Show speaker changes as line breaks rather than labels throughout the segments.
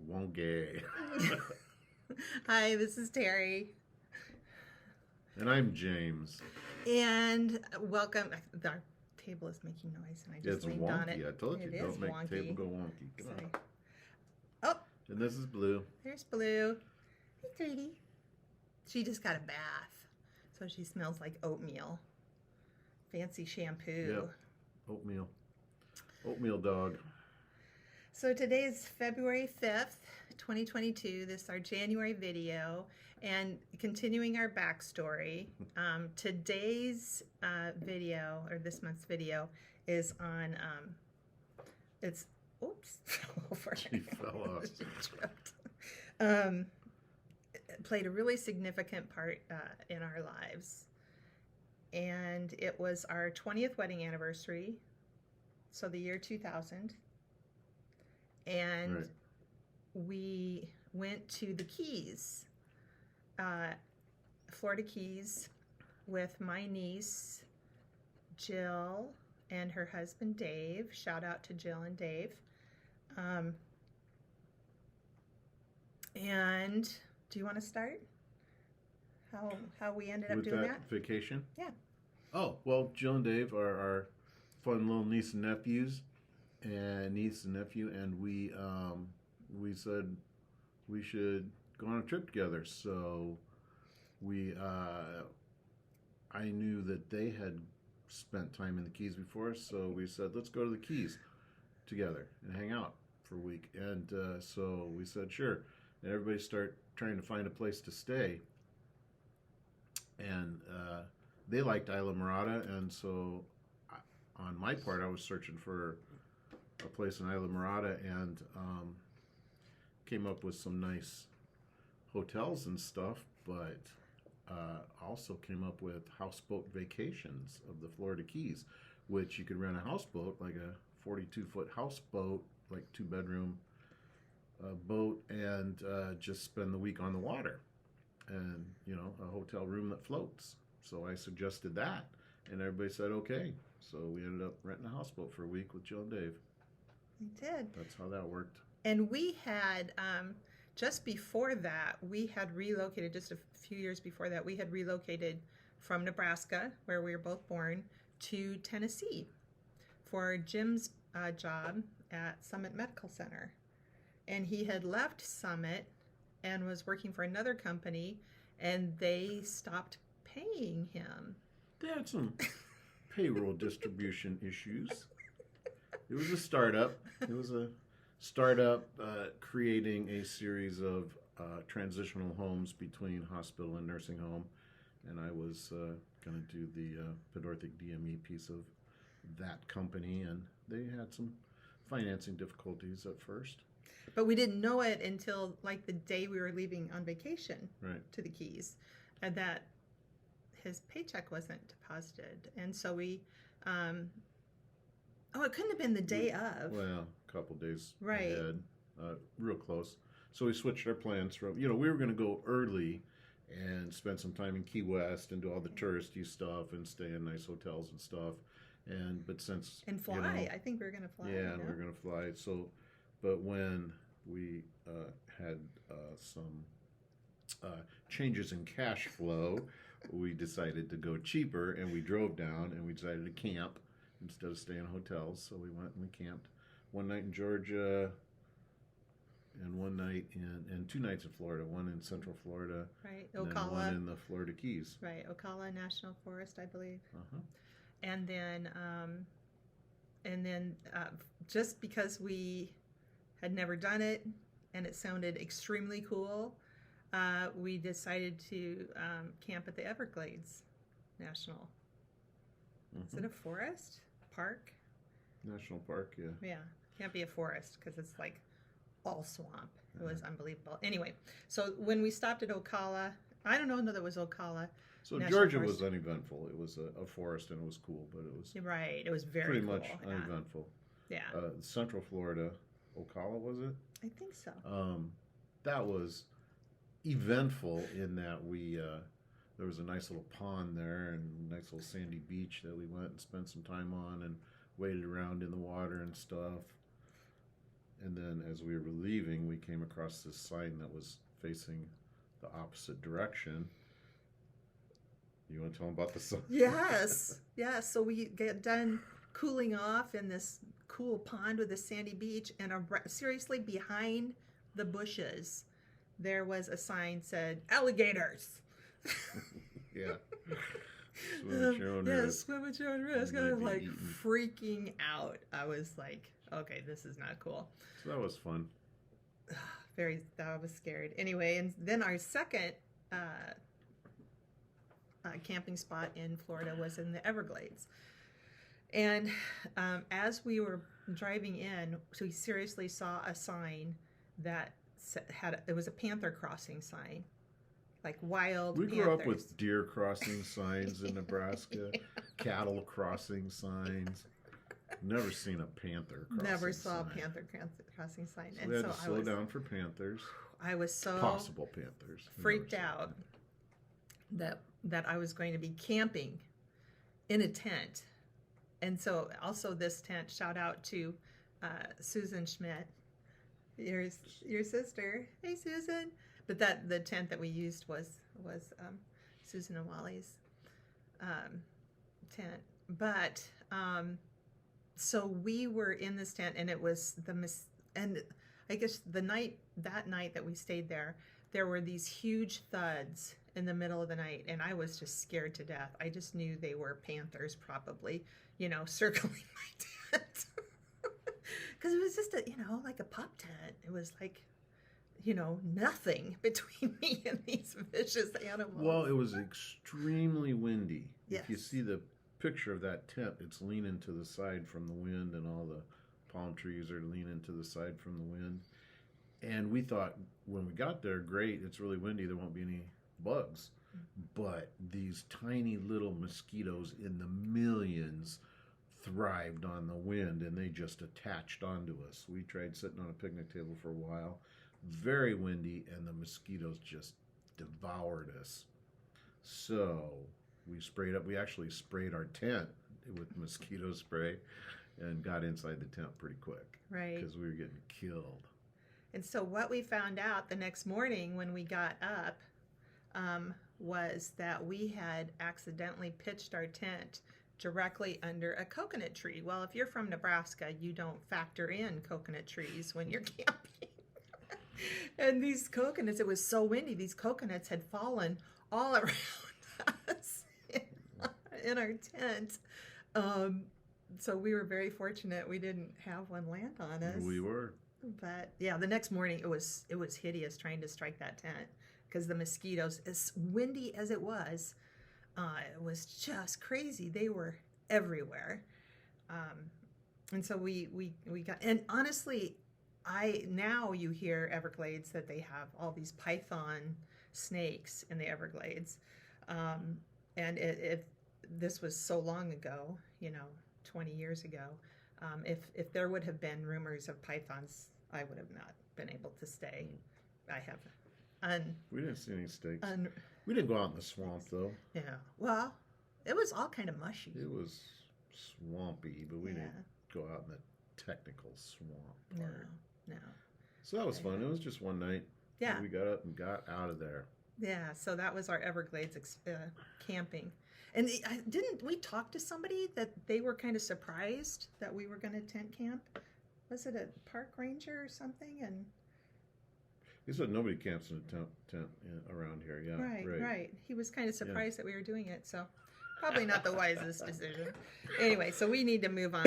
Wonky.
Hi, this is Terry.
And I'm James.
And welcome. Our table is making noise, and I just
It's
leaned
wonky.
on it.
I told you,
It
don't
is
make
wonky.
the table go wonky. Come on.
Oh,
And this is Blue.
there's Blue. Hey, sweetie. She just got a bath, so she smells like oatmeal. Fancy shampoo.
Yep. Oatmeal. Oatmeal dog.
So today is February 5th, 2022. This is our January video. And continuing our backstory, today's video, or this month's video, is on, oops, fell over.
She fell off.
She tripped. It played a really significant part in our lives. And it was our 20th wedding anniversary, so the year 2000. And
Right.
we went to the Keys, Florida Keys, with my niece, Jill, and her husband, Dave. Shout out to Jill and Dave. And do you want to start? How we ended up
With
doing
that vacation?
Yeah.
Oh, well, Jill and Dave are our fun little niece and nephew, and we said we should go on a trip together. So I knew that they had spent time in the Keys before, so we said, let's go to the Keys together and hang out for a week. And so we said, sure. And everybody started trying to find a place to stay. And they liked Isla Morada, and so on my part, I was searching for a place in Isla Morada, and came up with some nice hotels and stuff, but also came up with houseboat vacations of the Florida Keys, which you could rent a houseboat, like a 42-foot houseboat, like 2-bedroom boat, and just spend the week on the water. And, a hotel room that floats. So I suggested that, and everybody said okay. So we ended up renting a houseboat for a week with Jill and Dave.
We did.
That's how that worked.
And we had, just before that, we had relocated, just a few years before that, we had relocated from Nebraska, where we were both born, to Tennessee for Jim's job at Summit Medical Center. And he had left Summit and was working for another company, and they stopped paying him.
They had some payroll distribution issues. It was a startup. It was a startup creating a series of transitional homes between hospital and nursing home. And I was going to do the pedorthic DME piece of that company, and they had some financing difficulties at first.
But we didn't know it until like the day we were leaving on vacation to the Keys, and that his paycheck wasn't deposited. And so we, it couldn't have been the day of.
Well, a couple days
Right.
ahead, real close. So we switched our plans from, we were going to go early and spend some time in Key West and do all the touristy stuff and stay in nice hotels and stuff. But since
and fly, I think we were going to fly.
Yeah, and we were going to fly. So, but when we had some changes in cash flow, we decided to go cheaper, and we drove down, and we decided to camp instead of staying in hotels. So we went and we camped one night in Georgia, and one night and 2 nights in Florida, one in Central Florida,
right,
and then one in the Florida Keys.
Right, Ocala National Forest, I believe.
Uh-huh.
And then just because we had never done it and it sounded extremely cool, we decided to camp at the Everglades National. Is it a forest? Park?
National Park, yeah.
Yeah, can't be a forest because it's like all swamp. It was unbelievable. Anyway, so when we stopped at Ocala, I don't know that it was Ocala.
So
National
Georgia
Forest.
was uneventful. It was a forest, and it was cool, but it was
Right, it was very
pretty
cool.
much uneventful.
Yeah.
Central Florida, Ocala, was it?
I think so.
That was eventful in that we there was a nice little pond there and a nice little sandy beach that we went and spent some time on and waded around in the water and stuff. And then as we were leaving, we came across this sign that was facing the opposite direction. You want to tell them about the sign?
Yes. Yes. So we get done cooling off in this cool pond with a sandy beach, and seriously behind the bushes, there was a sign said alligators.
Yeah. Swim at your own risk.
Swim at your own risk. I was like freaking out. I was like, okay, this is not cool.
So that was fun.
I was scared. Anyway, and then our second camping spot in Florida was in the Everglades. And as we were driving in, we seriously saw a sign that it was a panther crossing sign, like wild
We
panthers.
grew up with deer crossing signs in Nebraska, cattle crossing signs. Never seen a panther crossing
Never saw
sign.
a panther crossing sign.
So
And
we had
so
to slow down for panthers.
I was so
Possible panthers. We
freaked
never saw
out
one.
that I was going to be camping in a tent. And so also this tent, shout out to Susan Schmidt, your sister. Hey, Susan. But the tent that we used was Susan and Wally's tent. But so we were in this tent, and it was and I guess that night that we stayed there were these huge thuds in the middle of the night, and I was just scared to death. I just knew they were panthers, probably, circling my tent. Because it was just like a pup tent. It was like, nothing between me and these vicious animals.
Well, it was extremely windy.
Yes.
If you see the picture of that tent, it's leaning to the side from the wind, and all the palm trees are leaning to the side from the wind. And we thought when we got there, great, it's really windy, there won't be any bugs. But these tiny little mosquitoes in the millions thrived on the wind, and they just attached onto us. We tried sitting on a picnic table for a while, very windy, and the mosquitoes just devoured us. So we actually sprayed our tent with mosquito spray and got inside the tent pretty quick.
Right.
Because we were getting killed.
And so what we found out the next morning when we got up was that we had accidentally pitched our tent directly under a coconut tree. Well, if you're from Nebraska, you don't factor in coconut trees when you're camping. And these coconuts, it was so windy, these coconuts had fallen all around us in our tent. So we were very fortunate we didn't have one land on us.
We were.
But yeah, the next morning it was hideous trying to strike that tent because the mosquitoes, as windy as it was just crazy. They were everywhere. And so we got, and honestly, now you hear Everglades that they have all these python snakes in the Everglades. And this was so long ago, 20 years ago. If there would have been rumors of pythons, I would have not been able to stay. I have.
We didn't see any snakes. We didn't go out in the swamp, though.
Yeah. Well, it was all kind of mushy.
It was swampy, but we didn't go out in the technical swamp part.
No.
So that was fun. It was just one night.
Yeah.
We got up and got out of there.
Yeah. So that was our Everglades camping. And didn't we talk to somebody that they were kind of surprised that we were going to tent camp? Was it a park ranger or something? And
He said nobody camps in a tent around here. Yeah,
right. He was kind of surprised that we were doing it. So probably not the wisest decision. Anyway, so we need to move on.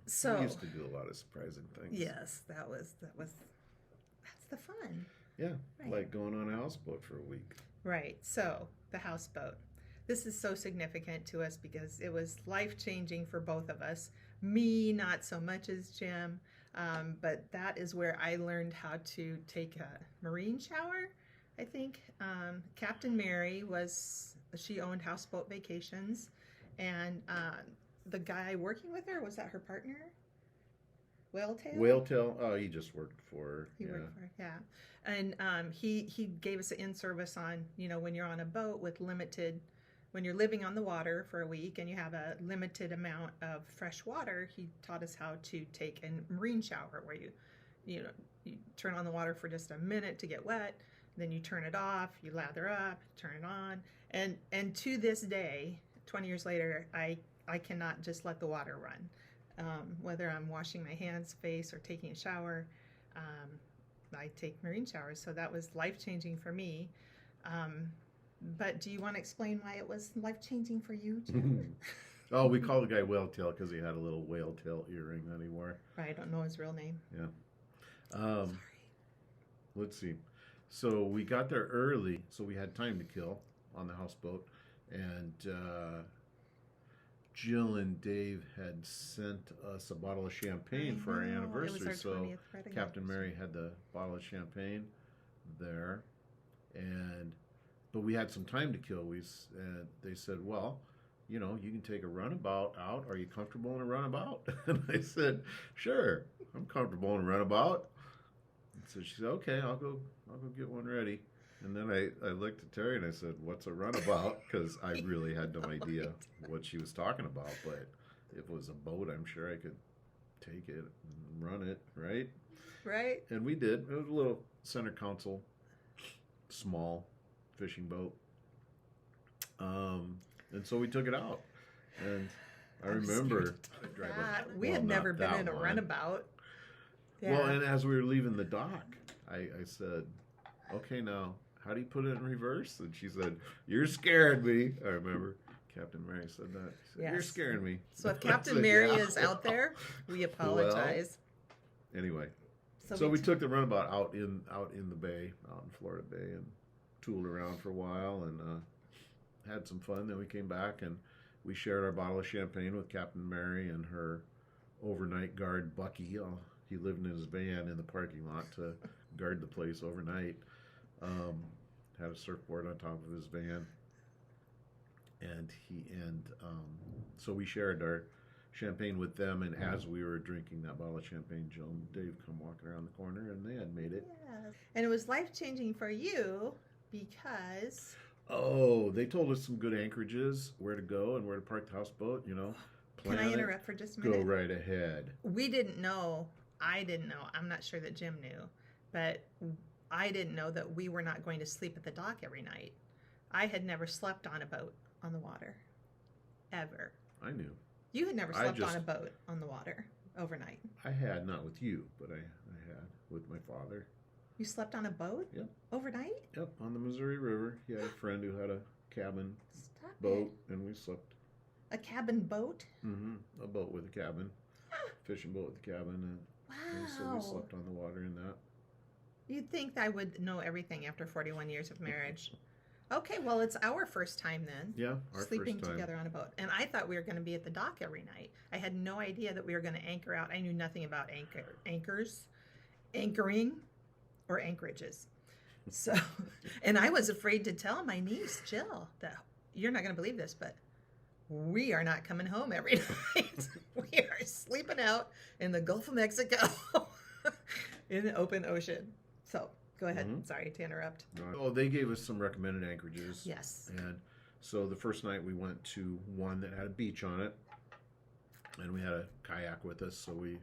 So
we used to do a lot of surprising things.
Yes, that's the fun.
Yeah,
Right.
like going on a houseboat for a week.
Right. So the houseboat. This is so significant to us because it was life-changing for both of us. Me, not so much as Jim, but that is where I learned how to take a marine shower, I think. Captain Mary she owned Houseboat Vacations, and the guy working with her, was that her partner? Whaletail?
Whaletail, oh, he just worked for her.
He worked for her, yeah. And he gave us an in-service on, when you're on a boat with limited when you're living on the water for a week and you have a limited amount of fresh water, he taught us how to take a marine shower where you turn on the water for just a minute to get wet, then you turn it off, you lather up, turn it on, and to this day, 20 years later, I cannot just let the water run. Whether I'm washing my hands, face, or taking a shower, I take marine showers. So that was life-changing for me. But do you want to explain why it was life-changing for you, Jim?
Oh, we call the guy Whale Tail because he had a little whale tail earring that he wore.
I don't know his real name.
Yeah.
Sorry.
Let's see. So we got there early, so we had time to kill on the houseboat. And Jill and Dave had sent us a bottle of champagne for our anniversary.
It was our 20th wedding
Captain Mary
anniversary.
had the bottle of champagne there. But we had some time to kill. And they said, well, you can take a runabout out. Are you comfortable in a runabout? And I said, sure, I'm comfortable in a runabout. So she said, okay, I'll go get one ready. And then I looked at Terry and I said, what's a runabout? Because I really had no idea what she was talking about. But if it was a boat, I'm sure I could take it and run it, right?
Right.
And we did. It was a little center console, small fishing boat. And so we took it out. And I remember
we had never been in a runabout. Yeah.
Well, and as we were leaving the dock, I said, okay, now, how do you put it in reverse? And she said, you're scaring me. I remember Captain Mary said that. She said,
Yes.
You're scaring me.
So if Captain Mary is out there, we apologize.
Anyway, so we took the runabout out in the bay, out in Florida Bay, and tooled around for a while and had some fun. Then we came back and we shared our bottle of champagne with Captain Mary and her overnight guard, Bucky. He lived in his van in the parking lot to guard the place overnight. Had a surfboard on top of his van, and so we shared our champagne with them. And as we were drinking that bottle of champagne, Jill and Dave come walking around the corner, and they had made it.
Yes. And it was life-changing for you because...
Oh, they told us some good anchorages, where to go and where to park the houseboat.
Can I interrupt for just a minute?
Go right ahead.
We didn't know. I didn't know. I'm not sure that Jim knew, but I didn't know that we were not going to sleep at the dock every night. I had never slept on a boat on the water, ever.
I knew.
You had never slept on a boat on the water overnight.
I had, not with you, but I had with my father.
You slept on a boat?
Yep.
Overnight?
Yep, on the Missouri River. He had a friend who had a cabin boat, and we slept.
A cabin boat?
Mm-hmm. A boat with a cabin. Fishing boat with a cabin. And so we slept on the water in that.
You'd think I would know everything after 41 years of marriage. Okay, well, it's our first time then.
Yeah, our
sleeping
first time.
Together on a boat. And I thought we were going to be at the dock every night. I had no idea that we were going to anchor out. I knew nothing about anchoring, or anchorages. So, and I was afraid to tell my niece, Jill, that you're not going to believe this, but we are not coming home every night. We are sleeping out in the Gulf of Mexico in the open ocean. So go ahead.
Mm-hmm.
Sorry to interrupt.
Oh, they gave us some recommended anchorages.
Yes.
And so the first night we went to one that had a beach on it, and we had a kayak with us, so we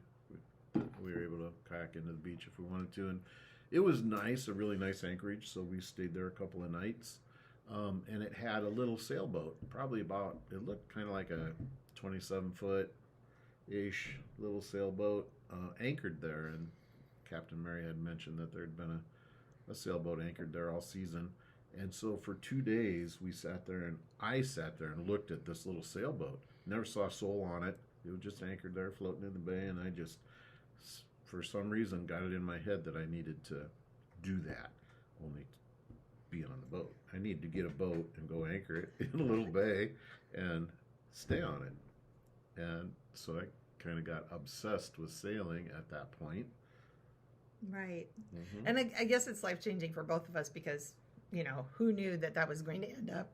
were able to kayak into the beach if we wanted to. And it was nice, a really nice anchorage, so we stayed there a couple of nights. And it had a little sailboat, probably it looked kind of like a 27-foot-ish little sailboat anchored there. And Captain Mary had mentioned that there had been a sailboat anchored there all season. And so for 2 days, I sat there and looked at this little sailboat. Never saw a soul on it. It was just anchored there floating in the bay, and I just, for some reason, got it in my head that I needed to do that, only be on the boat. I needed to get a boat and go anchor it in a little bay and stay on it. And so I kind of got obsessed with sailing at that point.
Right.
Mm-hmm.
And I guess it's life-changing for both of us because, who knew that was going to end up,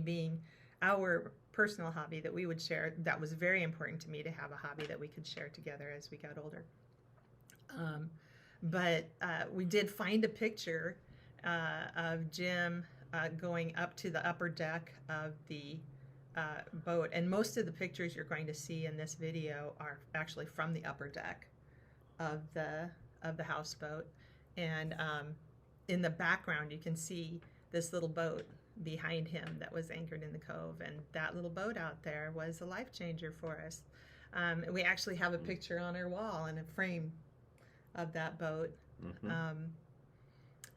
being our personal hobby that we would share. That was very important to me, to have a hobby that we could share together as we got older. But we did find a picture of Jim going up to the upper deck of the boat. And most of the pictures you're going to see in this video are actually from the upper deck of the houseboat. And in the background, you can see this little boat behind him that was anchored in the cove. And that little boat out there was a life changer for us. We actually have a picture on our wall and a frame of that boat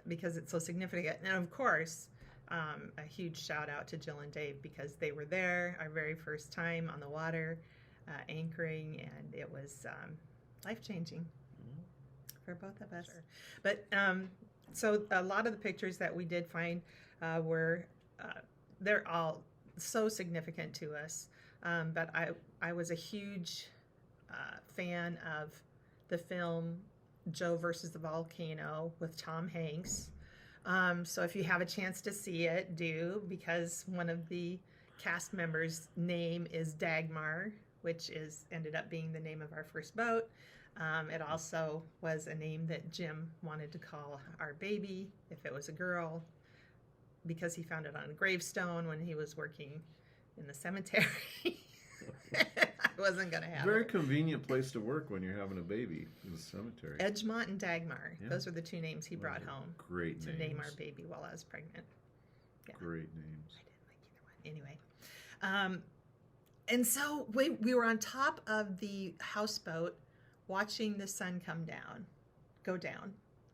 because it's so significant. And of course, a huge shout out to Jill and Dave because they were there our very first time on the water anchoring, and it was life-changing for both of us. Sure. But so a lot of the pictures that we did find were they're all so significant to us. But I was a huge fan of the film Joe versus the Volcano with Tom Hanks. So if you have a chance to see it, do, because one of the cast members' name is Dagmar, which ended up being the name of our first boat. It also was a name that Jim wanted to call our baby if it was a girl, because he found it on a gravestone when he was working in the cemetery. I wasn't going to have
Very
it.
convenient place to work when you're having a baby in the cemetery.
Edgemont and Dagmar. Yeah. Those were the two names he brought home.
Great
to
names.
name our baby while I was pregnant. Yeah.
Great names.
I didn't like either one. Anyway. And so we were on top of the houseboat watching the sun go down.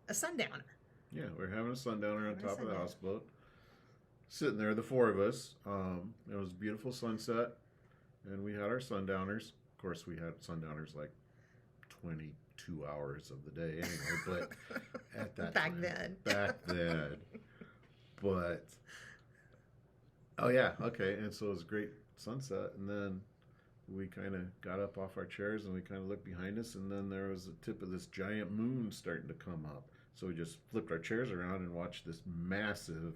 A sundowner.
Yeah, we're having a sundowner on top of the houseboat. Sitting there, the four of us. It was a beautiful sunset, and we had our sundowners. Of course, we had sundowners like 22 hours of the day anyway, but at that
back
time,
then.
But, oh yeah, okay, and so it was a great sunset, and then we kind of got up off our chairs, and we kind of looked behind us, and then there was the tip of this giant moon starting to come up. So we just flipped our chairs around and watched this massive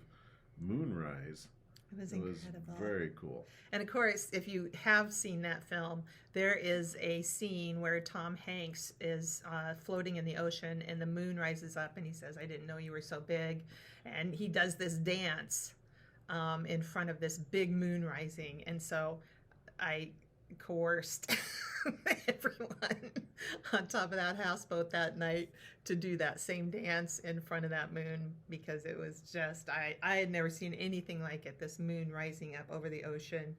moonrise.
It was incredible.
Very cool.
And of course, if you have seen that film, there is a scene where Tom Hanks is floating in the ocean and the moon rises up and he says, "I didn't know you were so big." And he does this dance in front of this big moon rising. And so I coerced everyone on top of that houseboat that night to do that same dance in front of that moon, because it was just, I had never seen anything like it, this moon rising up over the ocean.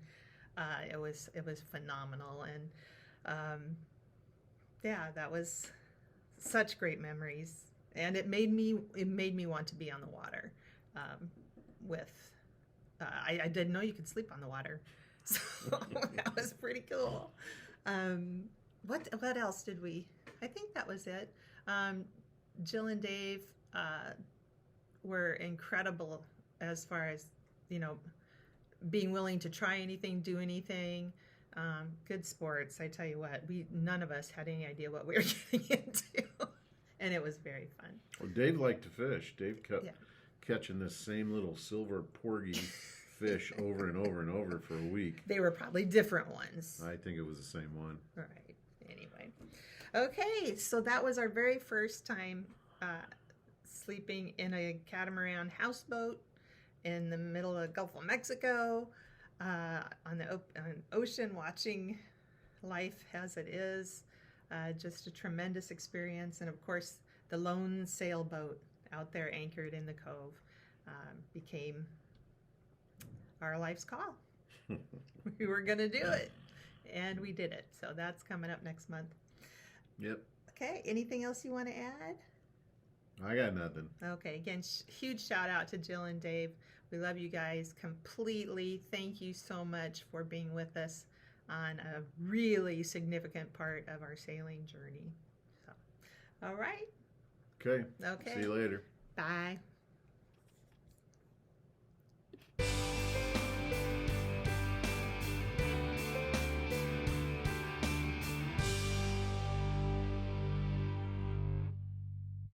It was phenomenal. And yeah, that was such great memories. And it made me want to be on the water I didn't know you could sleep on the water. So that was pretty cool. What else did we? I think that was it. Jill and Dave were incredible as far as, being willing to try anything, do anything. Good sports. I tell you what, none of us had any idea what we were getting into, and it was very fun.
Well, Dave liked to fish. Dave kept catching this same little silver porgy fish over and over and over for a week.
They were probably different ones.
I think it was the same one.
Right. Anyway. Okay, so that was our very first time sleeping in a catamaran houseboat in the middle of the Gulf of Mexico, on the ocean, watching life as it is. Just a tremendous experience. And of course, the lone sailboat out there anchored in the cove became our life's call. We were going to do it, and we did it. So that's coming up next month.
Yep.
Okay, anything else you want to add?
I got nothing.
Okay, again, huge shout out to Jill and Dave. We love you guys completely. Thank you so much for being with us on a really significant part of our sailing journey. So, all right.
Okay.
Okay.
See you later.
Bye.